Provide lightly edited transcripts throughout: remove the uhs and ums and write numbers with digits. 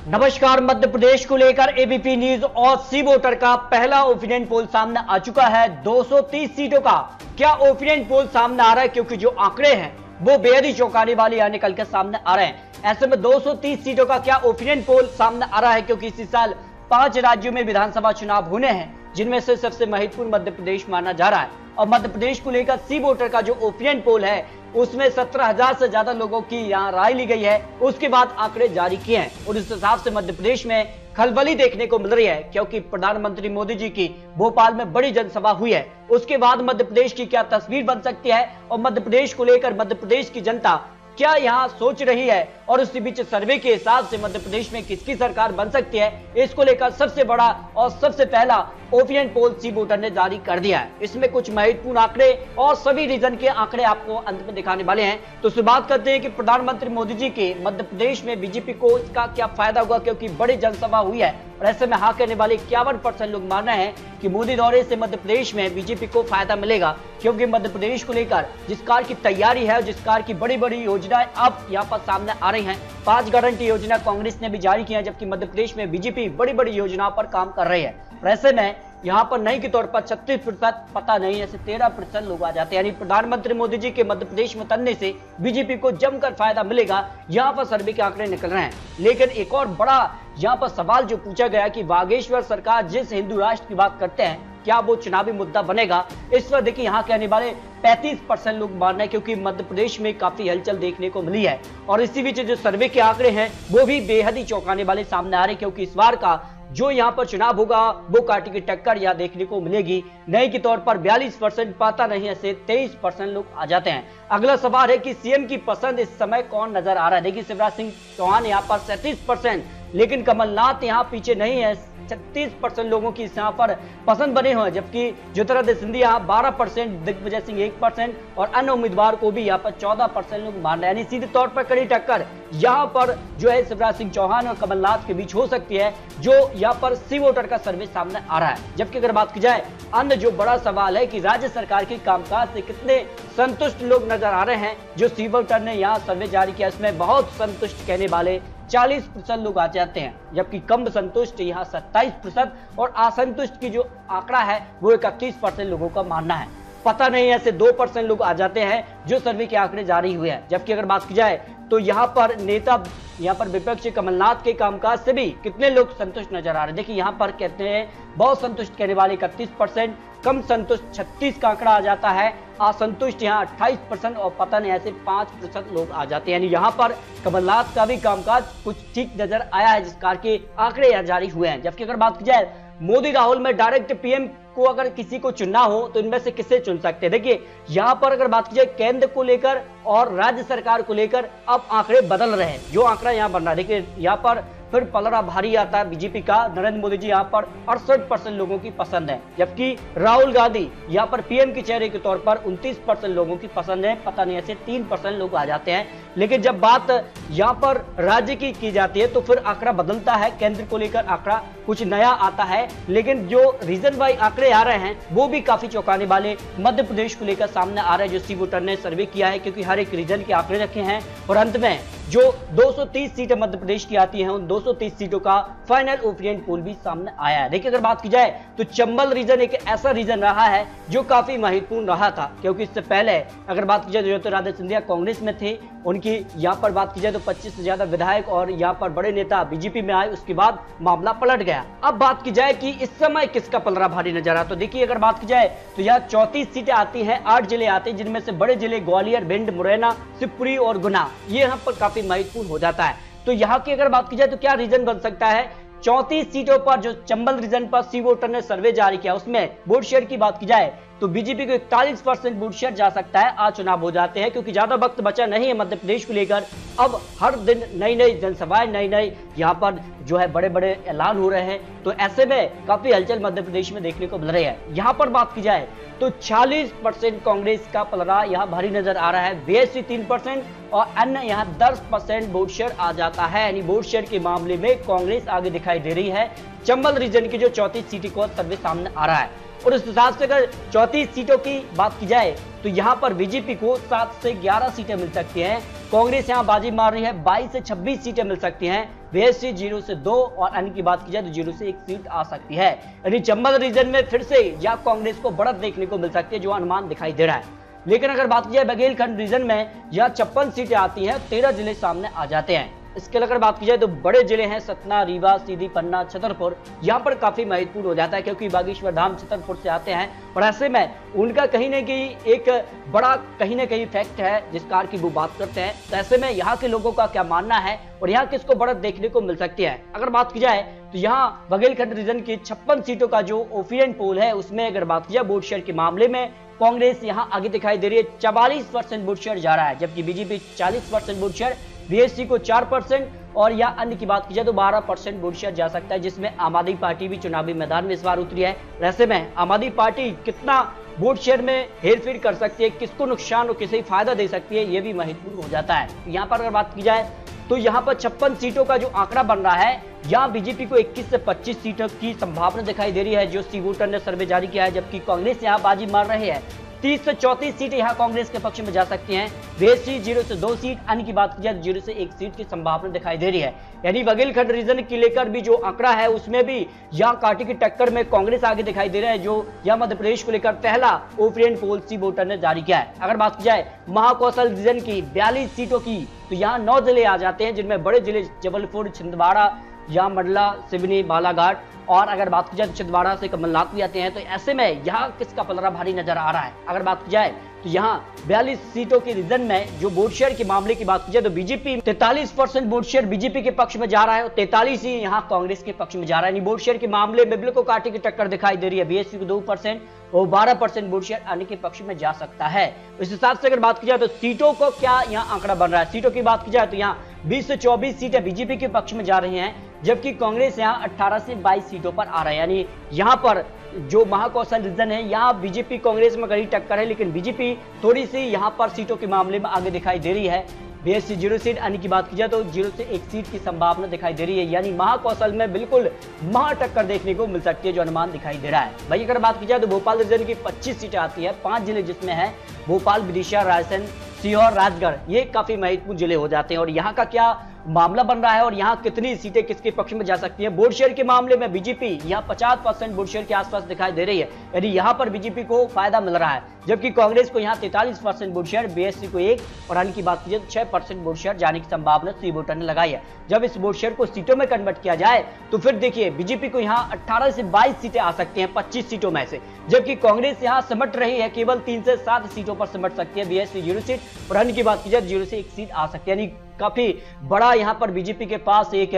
नमस्कार। मध्य प्रदेश को लेकर एबीपी न्यूज और सी वोटर का पहला ओपिनियन पोल सामने आ चुका है। 230 सीटों का क्या ओपिनियन पोल सामने आ रहा है, क्योंकि जो आंकड़े हैं वो बेहद ही चौंकाने वाले यहाँ निकल कर सामने आ रहे हैं। ऐसे में 230 सीटों का क्या ओपिनियन पोल सामने आ रहा है, क्योंकि इसी साल 5 राज्यों में विधानसभा चुनाव होने हैं, जिनमें से सबसे महत्वपूर्ण मध्य प्रदेश माना जा रहा है। और मध्य प्रदेश को लेकर सी वोटर का जो ओपिनियन पोल है उसमें 17,000 से ज्यादा लोगों की यहाँ राय ली गई है। उसके बाद आंकड़े जारी किए हैं और इस हिसाब से मध्य प्रदेश में खलबली देखने को मिल रही है, क्योंकि प्रधानमंत्री मोदी जी की भोपाल में बड़ी जनसभा हुई है। उसके बाद मध्य प्रदेश की क्या तस्वीर बन सकती है और मध्य प्रदेश को लेकर मध्य प्रदेश की जनता क्या यहाँ सोच रही है, और उसी बीच सर्वे के हिसाब से मध्य प्रदेश में किसकी सरकार बन सकती है, इसको लेकर सबसे बड़ा और सबसे पहला ओपिनियन पोल सी वोटर ने जारी कर दिया है। इसमें कुछ महत्वपूर्ण आंकड़े और सभी रीजन के आंकड़े आपको अंत में दिखाने वाले हैं। तो शुरुआत करते हैं कि प्रधानमंत्री मोदी जी के मध्य प्रदेश में बीजेपी को इसका क्या फायदा हुआ, क्योंकि बड़ी जनसभा हुई है। और ऐसे में हाँ कहने वाले 51% लोग मान रहे हैं कि मोदी दौरे से मध्य प्रदेश में बीजेपी को फायदा मिलेगा, क्योंकि मध्य प्रदेश को लेकर जिस कार की तैयारी है, जिस कार की बड़ी बड़ी योजनाएं अब यहाँ पर सामने आ रही हैं। 5 गारंटी योजना कांग्रेस ने भी जारी की है, जबकि मध्य प्रदेश में बीजेपी बड़ी बड़ी योजनाओं पर काम कर रही है। और ऐसे में यहाँ पर नहीं के तौर पर 36%, पता नहीं ऐसे 13% लोग आ जाते हैं। यानी प्रधानमंत्री मोदी जी के मध्य प्रदेश में उतरने से बीजेपी को जमकर फायदा मिलेगा, यहाँ पर सर्वे के आंकड़े निकल रहे हैं। लेकिन एक और बड़ा यहाँ पर सवाल जो पूछा गया कि बागेश्वर सरकार जिस हिंदू राष्ट्र की बात करते हैं, क्या वो चुनावी मुद्दा बनेगा। इस पर देखिए यहाँ के आने वाले 35% लोग मान रहे हैं, क्योंकि मध्य प्रदेश में काफी हलचल देखने को मिली है। और इसी बीच जो सर्वे के आंकड़े हैं वो भी बेहद ही चौंकाने वाले सामने आ रहे हैं, क्योंकि इस बार का जो यहाँ पर चुनाव होगा वो काटी की टक्कर यहाँ देखने को मिलेगी। नए के तौर पर 42%, पता नहीं ऐसे 23% लोग आ जाते हैं। अगला सवाल है कि सीएम की पसंद इस समय कौन नजर आ रहा है। देखिए शिवराज सिंह चौहान यहाँ पर 37%, लेकिन कमलनाथ यहाँ पीछे नहीं है। 36% लोगों की यहाँ पर पसंद बने हुए हैं, जबकि ज्योतिरादित्य सिंधिया 12%, दिग्विजय सिंह 1% और अन्य उम्मीदवार को भी यहाँ पर 14% लोग मान रहे हैं। यानी सीधे तौर पर कड़ी टक्कर यहाँ पर जो है शिवराज सिंह चौहान और कमलनाथ के बीच हो सकती है, जो यहाँ पर सी वोटर का सर्वे सामने आ रहा है। जबकि अगर बात की जाए अन्य जो बड़ा सवाल है कि राज्य सरकार के कामकाज से कितने संतुष्ट लोग नजर आ रहे हैं, जो सी वोटर ने यहाँ सर्वे जारी किया इसमें बहुत संतुष्ट कहने वाले 40% लोग आ जाते हैं, जबकि कम संतुष्ट यहाँ 27% और असंतुष्ट की जो आंकड़ा है वो 31% लोगों का मानना है। पता नहीं ऐसे 2% लोग आ जाते हैं जो सर्वे के आंकड़े जारी हुए हैं। जबकि अगर बात की जाए तो यहाँ पर नेता यहाँ पर विपक्षी कमलनाथ के कामकाज से भी कितने लोग संतुष्ट नजर आ रहे हैं। देखिए यहाँ पर कहते हैं बहुत संतुष्ट कहने वाले 31%, कम संतुष्ट 36 का आंकड़ा आ जाता है, असंतुष्ट यहाँ 28% और पता नहीं ऐसे 5% लोग आ जाते हैं। यानी यहाँ पर कमलनाथ का भी कामकाज कुछ ठीक नजर आया है, जिस कार के आंकड़े यहाँ जारी हुए हैं। जबकि अगर बात की जाए मोदी राहुल में डायरेक्ट पीएम को अगर किसी को चुनना हो तो इनमें से किसे चुन सकते हैं। देखिए यहाँ पर अगर बात की जाए केंद्र को लेकर और राज्य सरकार को लेकर अब आंकड़े बदल रहे हैं। जो आंकड़ा यहाँ बन रहा है, देखिए यहाँ पर फिर पलड़ा भारी आता है बीजेपी का। नरेंद्र मोदी जी यहाँ पर 68% लोगों की पसंद है, जबकि राहुल गांधी यहाँ पर पीएम के चेहरे के तौर पर 29% लोगों की पसंद है। पता नहीं ऐसे 3% लोग आ जाते हैं। लेकिन जब बात यहाँ पर राज्य की जाती है तो फिर आंकड़ा बदलता है, केंद्र को लेकर आंकड़ा कुछ नया आता है। लेकिन जो रीजन वाइज आंकड़े आ रहे हैं वो भी काफी चौंकाने वाले मध्य प्रदेश को लेकर सामने आ रहे हैं, जो सी वोटर ने सर्वे किया है, क्योंकि हर एक रीजन के आंकड़े रखे हैं। और अंत में जो 230 सीटें मध्य प्रदेश की आती हैं उन 230 सीटों का फाइनल ओपिनियन पोल भी सामने आया है। देखिए अगर बात की जाए तो चंबल रीजन एक ऐसा रीजन रहा है जो काफी महत्वपूर्ण रहा था, क्योंकि इससे पहले अगर बात की जाए तो ज्योतिरादित्य सिंधिया कांग्रेस में थे, उनकी यहाँ पर बात की जाए तो 25 से ज्यादा विधायक और यहाँ पर बड़े नेता बीजेपी में आए, उसके बाद मामला पलट गया। अब बात की जाए कि इस समय किसका पलड़ा भारी नजर आता, तो देखिए अगर बात की जाए तो यहाँ 34 सीटें आती हैं, 8 जिले आते हैं, जिनमें से बड़े जिले ग्वालियर, भिंड, मुरैना, शिवपुरी और गुना, ये यहाँ पर काफी महत्वपूर्ण हो जाता है। तो यहाँ की अगर बात की जाए तो क्या रीजन बन सकता है। 34 सीटों पर जो चंबल रीजन पर सी वोटर ने सर्वे जारी किया उसमें वोट शेयर की बात की जाए तो बीजेपी को 41% वोट शेयर जा सकता है। आज चुनाव हो जाते हैं, क्योंकि ज्यादा वक्त बचा नहीं है मध्य प्रदेश को लेकर। अब हर दिन नई नई जनसभाएं, नई नई यहाँ पर जो है बड़े बड़े ऐलान हो रहे हैं, तो ऐसे में काफी हलचल मध्य प्रदेश में देखने को मिल रही है। यहाँ पर बात की जाए तो 40% कांग्रेस का पलड़ा यहाँ भारी नजर आ रहा है, बीएसपी 3% और अन्य यहाँ 10% वोट शेयर आ जाता है। यानी वोट शेयर के मामले में कांग्रेस आगे दिखाई दे रही है। चंबल रीजन की जो 34 सीटें को सर्वे सामने आ रहा है, और इस हिसाब से अगर 34 सीटों की बात की जाए तो यहाँ पर बीजेपी को 7 से 11 सीटें मिल सकती हैं। कांग्रेस यहाँ बाजी मार रही है, 22 से 26 सीटें मिल सकती हैं। बीएसपी 0 से 2 और अन्य की बात की जाए तो 0 से 1 सीट आ सकती है। यानी चंबल रीजन में फिर से या कांग्रेस को बढ़त देखने को मिल सकती है, जो अनुमान दिखाई दे रहा है। लेकिन अगर बात की जाए बघेलखंड रीजन में यह 56 सीटें आती हैं, 13 जिले सामने आ जाते हैं। इसके अगर बात की जाए तो बड़े जिले हैं सतना, रीवा, सीधी, पन्ना, छतरपुर, यहाँ पर काफी महत्वपूर्ण हो जाता है क्योंकि बागेश्वर धाम छतरपुर से आते हैं और ऐसे में उनका कहीं ना कहीं एक बड़ा कहीं ना कहीं फैक्ट है जिस कार की वो बात करते हैं। तो ऐसे में यहाँ के लोगों का क्या मानना है और यहाँ किसको बढ़त देखने को मिल सकती है। अगर बात की जाए तो यहाँ बघेलखंड रीजन की 56 सीटों का जो ओपिनियन पोल है उसमें अगर बात की जाए वोट शेयर के मामले में कांग्रेस यहाँ आगे दिखाई दे रही है, 44% वोट शेयर जा रहा है, जबकि बीजेपी 40% वोट शेयर, बीएसपी को 4% और या अन्य की बात की जाए तो 12% वोट शेयर जा सकता है, जिसमें आम आदमी पार्टी भी चुनावी मैदान में इस बार उतरी है। ऐसे में आम आदमी पार्टी कितना वोट शेयर में हेरफेर कर सकती है, किसको नुकसान और किसे फायदा दे सकती है, ये भी महत्वपूर्ण हो जाता है। यहाँ पर अगर बात की जाए तो यहाँ पर 56 सीटों का जो आंकड़ा बन रहा है, यहाँ बीजेपी को 21 से 25 सीटों की संभावना दिखाई दे रही है, जो सी वोटर ने सर्वे जारी किया है, जबकि कांग्रेस यहाँ बाजी मार रही है। 30 से 34 सीटें यहाँ कांग्रेस के पक्ष में जा सकती हैं। बीएसपी 0 से 2 सीट, अन्य की बात की जाए 0 से 1 सीट की संभावना दिखाई दे रही है। यानी बघेलखंड रीजन की लेकर भी जो आंकड़ा है उसमें भी यहाँ कांटे की टक्कर में कांग्रेस आगे दिखाई दे रहा है, जो यहाँ मध्य प्रदेश को लेकर पहला ओपिनियन पोल सी वोटर ने जारी किया है। अगर बात की जाए महाकौशल रीजन की 42 सीटों की तो यहाँ 9 जिले आ जाते हैं, जिनमें बड़े जिले जबलपुर, छिंदवाड़ा या मंडला, सिवनी, बालाघाट और अगर बात की जाए तो छिंदवाड़ा से कमलनाथ भी आते हैं। तो ऐसे में यहाँ किसका पलड़ा भारी नजर आ रहा है। अगर बात की जाए तो यहाँ 42 सीटों के रीजन में जो वोट शेयर के मामले की बात की जाए तो बीजेपी 43% वोट शेयर बीजेपी के पक्ष में जा रहा है और 43 ही यहाँ कांग्रेस के पक्ष में जा रहा है। वोट शेयर के मामले में बिल्कुल कांटे की टक्कर दिखाई दे रही है, बीएसपी को 2% और 12% वोट शेयर अन्य के पक्ष में जा सकता है। इस हिसाब से अगर बात की जाए तो सीटों को क्या यहाँ आंकड़ा बन रहा है। सीटों की बात की जाए तो यहाँ 20 से 24 सीटें बीजेपी के पक्ष में जा रही हैं, जबकि कांग्रेस यहाँ 18 से 22 सीटों पर आ रहा है। यानी यहाँ पर जो महाकौशल रीजन है यहाँ बीजेपी कांग्रेस में कड़ी टक्कर है, लेकिन बीजेपी थोड़ी सी यहाँ पर सीटों के मामले में आगे दिखाई दे रही है। बीएसपी 0 सीट, अन्य की बात की जाए तो 0 से 1 सीट की संभावना दिखाई दे रही है। यानी महाकौशल में बिल्कुल महा टक्कर देखने को मिल सकती है, जो अनुमान दिखाई दे रहा है। भाई अगर बात की जाए तो भोपाल रीजन की 25 सीटें आती है, 5 जिले जिसमें है भोपाल, विदिशा, रायसेन, सीहोर, राजगढ़, ये काफी महत्वपूर्ण जिले हो जाते हैं। और यहाँ का क्या मामला बन रहा है और यहाँ कितनी सीटें किसके पक्ष में जा सकती है। वोट शेयर के मामले में बीजेपी यहाँ 50% वोट शेयर के आसपास दिखाई दे रही है, यानी यहाँ पर बीजेपी को फायदा मिल रहा है, जबकि कांग्रेस को यहाँ 43% वोट शेयर, बीएसपी को 1 और अन्य की बात की जाए 6% वोट शेयर जाने की संभावना सी वोटर ने लगाई है। जब इस वोट शेयर को सीटों में कन्वर्ट किया जाए तो फिर देखिए बीजेपी को यहाँ 18 से 22 सीटें आ सकती हैं 25 सीटों में से, जबकि कांग्रेस यहाँ सिमट रही है, केवल 3 से 7 सीटों पर सिमट सकती है। बीएसपी 0 सीट और अन्य की बात की जाए 0 से 1 सीट आ सकती है। यानी काफी बड़ा यहाँ पर बीजेपी के पास एक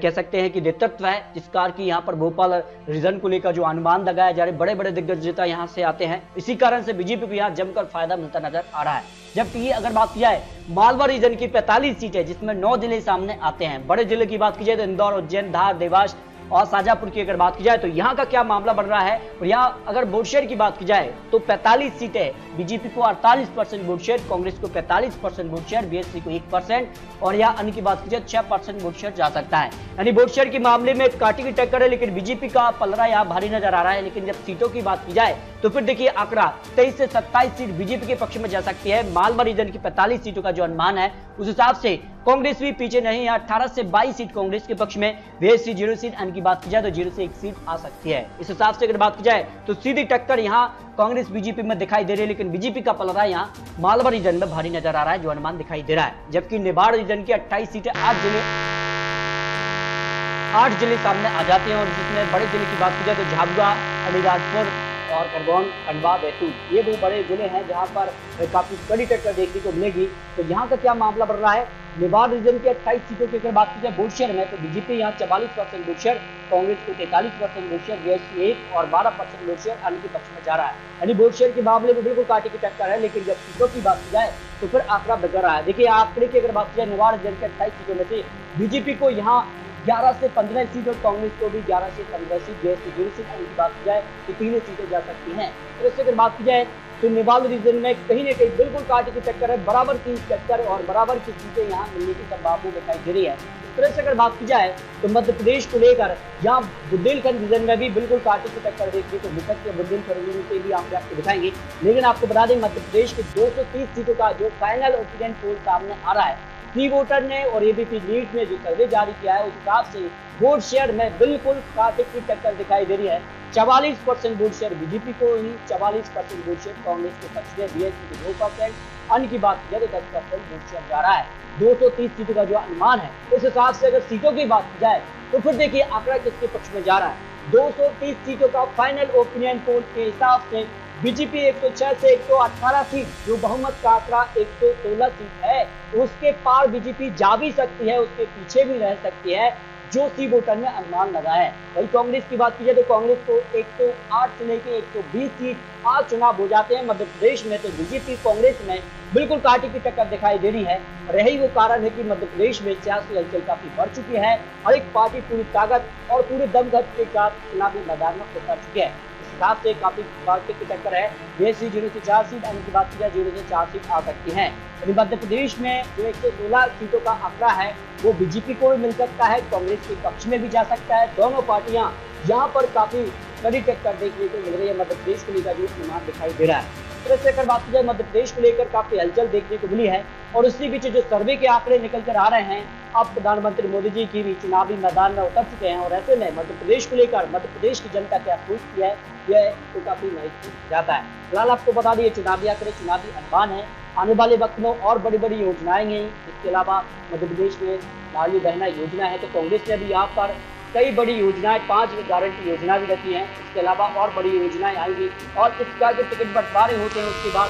कह सकते हैं कि नेतृत्व है, जिस कार की यहाँ पर भोपाल रीजन को लेकर जो अनुमान लगाया जा रहे, बड़े बड़े दिग्गज नेता यहाँ से आते हैं, इसी कारण से बीजेपी को यहाँ जमकर फायदा मिलता नजर आ रहा है। जबकि अगर बात की जाए मालवा रीजन की 45 सीटें, जिसमें 9 जिले सामने आते हैं। बड़े जिले की बात की जाए तो इंदौर, उज्जैन, धार, देवास और शाजापुर की अगर बात की जाए तो यहाँ का क्या मामला बन रहा है। और यहाँ अगर वोट शेयर की बात की जाए तो 45 सीटें, बीजेपी को 48% वोट शेयर, कांग्रेस को 45% वोट शेयर, बीएसपी को 1% और यहाँ अन्य की बात की जाए 6% वोट शेयर जा सकता है। यानी वोट शेयर के मामले में कांटे की टक्कर है, लेकिन बीजेपी का पलड़ा यहाँ भारी नजर आ रहा है। लेकिन जब सीटों की बात की जाए तो फिर देखिए आंकड़ा 23 से 27 सीट बीजेपी के पक्ष में जा सकती है। मालवा रीजन की 45 सीटों का जो अनुमान है उस हिसाब से कांग्रेस भी पीछे नहीं, यहाँ 18 से 22 सीट कांग्रेस के पक्ष में, बीएसपी 0 सीट, अन्य की बात की जाए तो 0 से 1 सीट आ सकती है। इस हिसाब से अगर बात की जाए तो सीधी टक्कर यहाँ कांग्रेस बीजेपी में दिखाई दे रही है, लेकिन बीजेपी का पलड़ा यहाँ मालवा रीजन में भारी नजर आ रहा है, जो अनुमान दिखाई दे रहा है। जबकि निवाड़ रीजन की 28 सीटें, 8 जिले सामने आ जाते हैं और जिसमें बड़े जिले की बात की जाए तो झाबुआ, अलीराजपुर और खरगोन, खंडवा, बैतूल, ये वो बड़े जिले हैं जहां पर काफी कड़ी टक्कर देखने को मिलेगी। तो यहाँ का क्या मामला बढ़ रहा है। निवाड़ रीजन की 28 सीटों की अगर बात की जाए वोट शेयर में तो बीजेपी यहाँ 44% वोट शेयर, कांग्रेस को 43% वोट शेयर, बीएसपी 1 और 12% वोट शेयर अन्य के पक्ष में जा रहा है। यानी वोट शेयर के मामले में बिल्कुल कांटे की टक्कर है, लेकिन जब सीटों की बात की जाए तो फिर आंकड़ा बिगड़ रहा है। देखिए आंकड़े की अगर बात की जाए निवाड़ रीजन की 28 सीटों में से बीजेपी को यहाँ 11 से 15 सीट और कांग्रेस को भी 11 से 15 सीट, बीएसपी 0 सीट की बात की जाए तो 3 सीटें जा सकती हैं। तो इससे अगर बात की जाए तो निवाड़ रीजन में कहीं ना कहीं बिल्कुल कांटे की टक्कर है, बराबर की टक्कर और बराबर की सीटें यहाँ मिलने की संभावना दिखाई दे रही है। इस तरह से अगर बात की जाए तो मध्य प्रदेश को लेकर यहाँ बुंदेलखंड रीजन में भी बिल्कुल कांटे की टक्कर देखने को मिल सकती है। बुंदेलखंड रीजन से भी आंकड़े आपको दिखाएंगे, लेकिन आपको बता दें मध्य प्रदेश के 230 सीटों का जो फाइनल ओपिनियन पोल सामने आ रहा है सी वोटर ने और एबीपी न्यूज ने जो सर्वे जारी किया है उस हिसाब से वोट शेयर में बिल्कुल कांटे की टक्कर दिखाई दे रही है। 44% वोट शेयर बीजेपी को ही, 44% वोट शेयर कांग्रेस के पक्ष में, बीएसपी के 2%, अन्य की बात की जाए तो 10% वोट शेयर जा रहा है। 230 सीटों का जो अनुमान है उस हिसाब से अगर सीटों की बात की जाए तो फिर देखिए आंकड़ा किसके पक्ष में जा रहा है। 230 सीटों का फाइनल ओपिनियन पोल के हिसाब से बीजेपी 106 से 118 सीट, जो बहुमत का आंकड़ा 116 सीट है, उसके पार बीजेपी जा भी सकती है, उसके पीछे भी रह सकती है, जो सी वोटर ने अनुमान लगाया है। वही कांग्रेस की बात की जाए तो कांग्रेस को 108 से लेकर 120 सीट आज चुनाव हो जाते हैं मध्य प्रदेश में, तो बीजेपी कांग्रेस में बिल्कुल कांटे की टक्कर दिखाई दे रही है। और यही वो कारण है कि मध्य प्रदेश में सियासी हलचल काफी बढ़ चुकी है और एक पार्टी पूरी ताकत और पूरे दमखम के साथ चुनावी मैदान में उतर चुकी है। इस हिसाब से काफी कांटे की टक्कर है। बीएसपी 0 से 4 सीट, अन्य की बात की जाए 0 से 4 सीट आ सकती है। मध्य प्रदेश में जो 116 सीटों का आंकड़ा है वो बीजेपी को भी मिल सकता है, कांग्रेस के पक्ष में भी जा सकता है। दोनों पार्टियां यहाँ पर काफी कड़ी टक्कर देखने को मिल रही है। मध्य प्रदेश को लेकर जो अनुमान दिखाई दे रहा है, तो अगर बात की जाए मध्य प्रदेश को लेकर काफी हलचल देखने को मिली है। और उसी बीच जो सर्वे के आंकड़े निकल कर आ रहे हैं, अब प्रधानमंत्री मोदी जी की भी चुनावी मैदान में उतर चुके हैं और ऐसे में मध्य प्रदेश को लेकर मध्य प्रदेश की जनता क्या सोचती है यह तो काफी महत्वपूर्ण जाता है। फिलहाल आपको बता दिए चुनावी आंकड़े, चुनावी अनुमान है। आने वाले वक्त में और बड़ी बड़ी योजनाएं हैं। इसके अलावा मध्य प्रदेश में लाडली बहना योजना है, तो कांग्रेस ने भी यहाँ पर कई बड़ी योजनाएं, 5 गारंटी योजना भी रखी है। इसके अलावा और बड़ी योजनाएं आएंगी और इसका जो टिकट बंटवारे होते हैं उसके बाद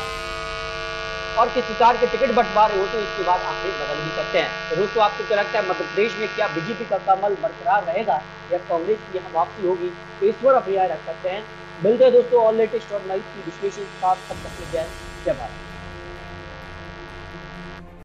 और किस प्रकार के टिकट बंटवारे होते हैं उसके बाद आंकड़े बदल भी सकते हैं। तो दोस्तों आपको क्या लगता है मध्य प्रदेश में क्या बीजेपी का कमल बरकरार रहेगा या कांग्रेस की यहाँ वापसी होगी, तो इस पर आप राय रख सकते हैं। मिलते हैं दोस्तों और लेटेस्ट और नई विश्लेषण के साथ। तब तक के लिए जय भारत।